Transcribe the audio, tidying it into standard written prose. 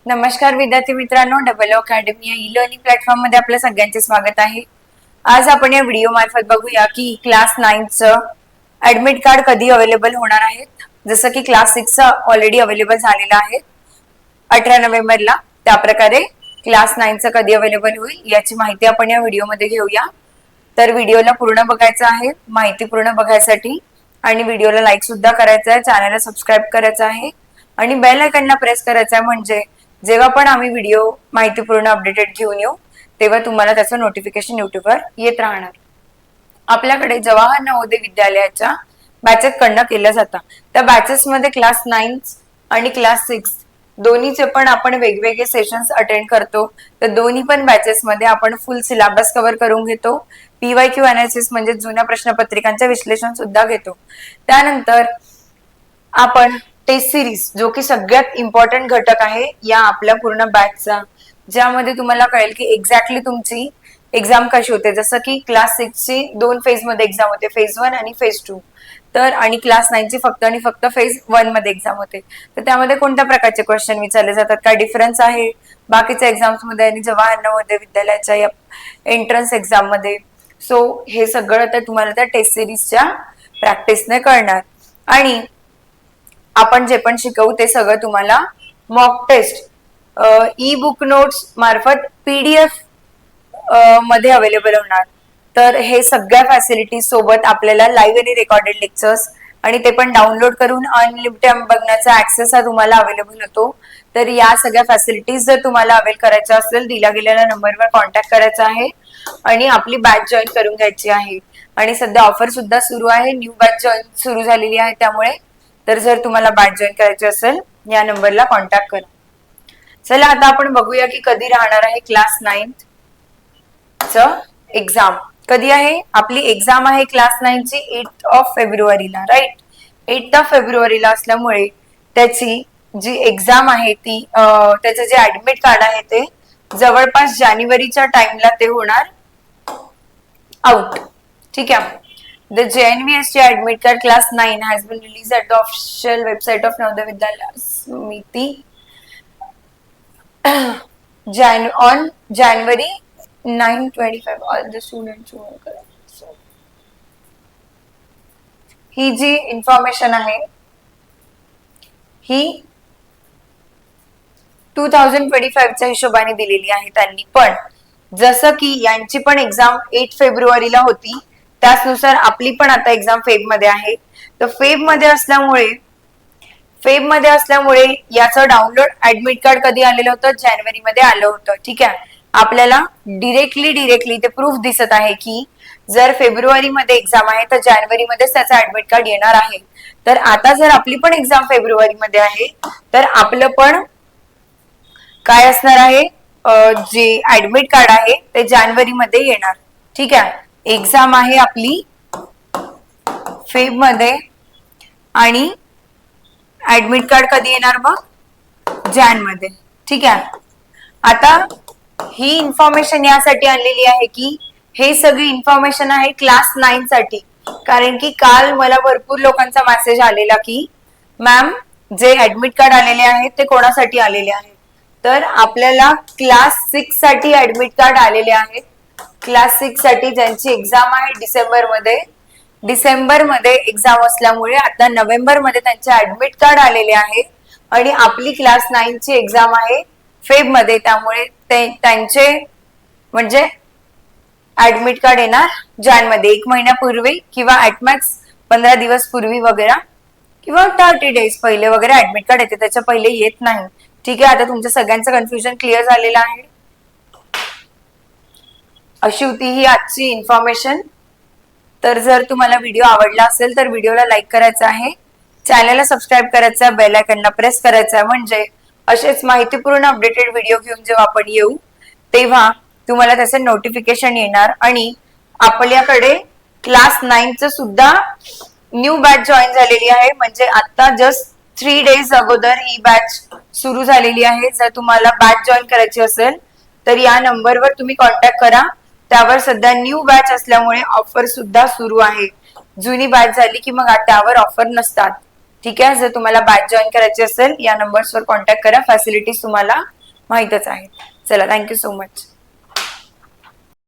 नमस्कार विद्यार्थी मित्रांनो, डबल अकॅडमी या ई लर्निंग प्लॅटफॉर्म मध्ये आपल्या सगळ्यांचे स्वागत आहे। आज आपण या व्हिडिओ मार्फत बघूया की क्लास 9चं ऍडमिट कार्ड कधी अवेलेबल होणार आहेत। जसं की क्लास 6चं ऑलरेडी अवेलेबल झालेलं आहे 18 नोव्हेंबरला, त्या प्रकारे क्लास 9चं कधी अवेलेबल होईल याची माहिती आपण या व्हिडिओमध्ये घेऊया। तर व्हिडिओला पूर्ण बघायचं आहे, माहिती पूर्ण बघायसाठी, आणि व्हिडिओला लाईक सुद्धा करायचं आहे, चॅनलला सबस्क्राईब करायचं आहे आणि बेल आयकॉनला प्रेस करायचं आहे, म्हणजे जेव्हा पण आम्ही व्हिडिओ माहितीपूर्ण अपडेटेड घेऊन येऊ तेव्हा तुम्हाला त्याचं नोटिफिकेशन युट्यूबवर येत राहणार। आपल्याकडे जवाहर नवोदय विद्यालयाच्या बॅचेस कंडक्ट केल्या जातात। त्या बॅचेस मध्ये क्लास 9 आणि क्लास 6 दोन्हीचे पण आपण वेगवेगळे सेशन्स अटेंड करतो। तर दोन्ही पण बॅचेस मध्ये आपण फुल सिलेबस कव्हर करून घेतो, पीवायक्यू अनालिसिस म्हणजे जुन्या प्रश्नपत्रिकांचे विश्लेषण सुद्धा घेतो। त्यानंतर आपण टेस्ट सिरीज, जो की सगळ्यात इम्पॉर्टंट घटक आहे या आपल्या पूर्ण बॅचचा, ज्यामध्ये तुम्हाला कळेल की एक्झॅक्टली तुमची एक्झाम कशी होते। जसं की क्लास 6 ची 2 फेज मध्ये एक्झाम होते, फेज 1 आणि फेज 2, तर आणि क्लास 9 ची फक्त आणि फक्त फेज 1 मध्ये एक्झाम होते। तर त्यामध्ये कोणत्या प्रकारचे क्वेश्चन विचारले जातात, काय डिफरन्स आहे बाकीच्या एक्झाम्स मध्ये आणि जवाहर नवोदय विद्यालयाच्या या एंट्रन्स एक्झाम मध्ये, सो हे सगळं तर तुम्हाला त्या टेस्ट सिरीजच्या प्रॅक्टिसने कळणार। आणि आपण जे पण शिकवू ते सगळं तुम्हाला mock test e book notes मार्फत पीडीएफ मध्ये अवेलेबल होणार। तर हे सगळ्या फॅसिलिटीज सोबत आपल्याला लाईव्ह आणि रेकॉर्डेड लेक्चर्स आणि ते पण डाउनलोड करून अनलिमिटेड बघण्याचा ऍक्सेस हा तुम्हाला अवेलेबल होतो। तर या सगळ्या फॅसिलिटीज जर तुम्हाला अवेल करायच्या असेल, दिल्या गेलेल्या नंबरवर कॉन्टॅक्ट करायचा आहे आणि आपली बॅच जॉईन करून घ्यायची आहे। आणि सध्या ऑफर सुद्धा सुरू आहे, न्यू बॅच जॉईन सुरू झालेली आहे, त्यामुळे तर जर तुम्हाला बॅच जॉईन करायची असेल या नंबरला कॉन्टॅक्ट करा। चला आता आपण बघूया की कधी राहणार आहे क्लास 9 च एक्झाम। कधी आहे आपली एक्झाम आहे क्लास 9 ची 8 फेब्रुवारीला, राईट। 8 फेब्रुवारीला असल्यामुळे त्याची जी एक्झाम आहे ती त्याचे जे ऍडमिट कार्ड आहे ते जवळपास जानेवारीच्या टाइमला ते होणार आउट, ठीक आहे। The JNVST admit card class 9 has been released at the official website of Navodaya Vidyalaya Samiti on January 9, 25. All the students who are correct. So, ही जी इन्फॉर्मेशन आहे ही 2025 च्या हिशोबाने दिलेली आहे त्यांनी, पण जसं की यांची पण एक्झाम 8 फेब्रुवारीला होती, त्याचनुसार आपली पण आता एक्झाम फेब मध्ये आहे। तर फेब मध्ये असल्यामुळे याचं डाउनलोड ऍडमिट कार्ड कधी आलेलं होतं, जानेवारी मध्ये आलं होतं, ठीक आहे। आपल्याला डिरेक्टली ते प्रूफ दिसत आहे की जर फेब्रुवारी मध्ये एक्झाम आहे तर जानेवारी मध्येच त्याचं ऍडमिट कार्ड येणार आहे। तर आता जर आपली पण एक्झाम फेब्रुवारी मध्ये आहे तर आपलं पण काय असणार आहे, जे ऍडमिट कार्ड आहे ते जानेवारी मध्ये येणार, ठीक आहे। एक्झाम आहे आपली फेब मध्ये आणि ऍडमिट कार्ड कधी येणार मग, जॅन मध्ये, ठीक आहे। आता ही इन्फॉर्मेशन यासाठी आणलेली आहे की हे सगळी इन्फॉर्मेशन आहे क्लास 9 साठी, कारण की काल मला भरपूर लोकांचा मेसेज आलेला की मॅम जे ऍडमिट कार्ड आलेले आहेत ते कोणासाठी आलेले आहेत, तर आपल्याला क्लास 6 साठी ऍडमिट कार्ड आलेले आहेत। क्लास 6 साठी ज्यांची एक्झाम आहे डिसेंबर मध्ये एक्झाम असल्यामुळे आता नोव्हेंबर मध्ये त्यांचे ऍडमिट कार्ड आलेले आहे आणि आपली क्लास 9 ची एक्झाम आहे फेब मध्ये, त्यामुळे त्यांचे म्हणजे ऍडमिट कार्ड येणार जॅन मध्ये, 1 महिन्यापूर्वी किंवा ऍटमॅक्स 15 दिवस पूर्वी वगैरे किंवा 30 डेज पहिले वगैरे ऍडमिट कार्ड येते, त्याच्या पहिले येत नाही, ठीक आहे। आता तुमच्या सगळ्यांचं कन्फ्युजन क्लिअर झालेलं आहे। अशी होती ही आजची इन्फॉर्मेशन। तर जर तुम्हाला व्हिडिओ आवडला असेल तर व्हिडिओला लाईक करायचं आहे, चॅनलला सबस्क्राईब करायचं आहे, बेल आयकॉनला प्रेस करायचं आहे, म्हणजे असेच माहितीपूर्ण अपडेटेड व्हिडिओ घेऊन जेव्हा आपण येऊ तेव्हा तुम्हाला त्याचे नोटिफिकेशन येणार। आणि आपल्याकडे क्लास 9 चं सुद्धा न्यू बॅच जॉईन झालेली आहे, म्हणजे आता जस्ट 3 डेज अगोदर ही बॅच सुरू झालेली आहे। जर तुम्हाला बॅच जॉईन करायची असेल तर या नंबरवर तुम्ही कॉन्टॅक्ट करा, त्यावर सध्या न्यू बॅच असल्यामुळे ऑफर सुद्धा सुरू आहे। जुनी बॅच झाली की मग त्यावर ऑफर नसतात, ठीक आहे। जर तुम्हाला बॅच जॉईन करायची असेल या नंबर्सवर कॉन्टॅक्ट करा, फॅसिलिटीज तुम्हाला माहीतच आहेत. चला, थँक्यू सो मच.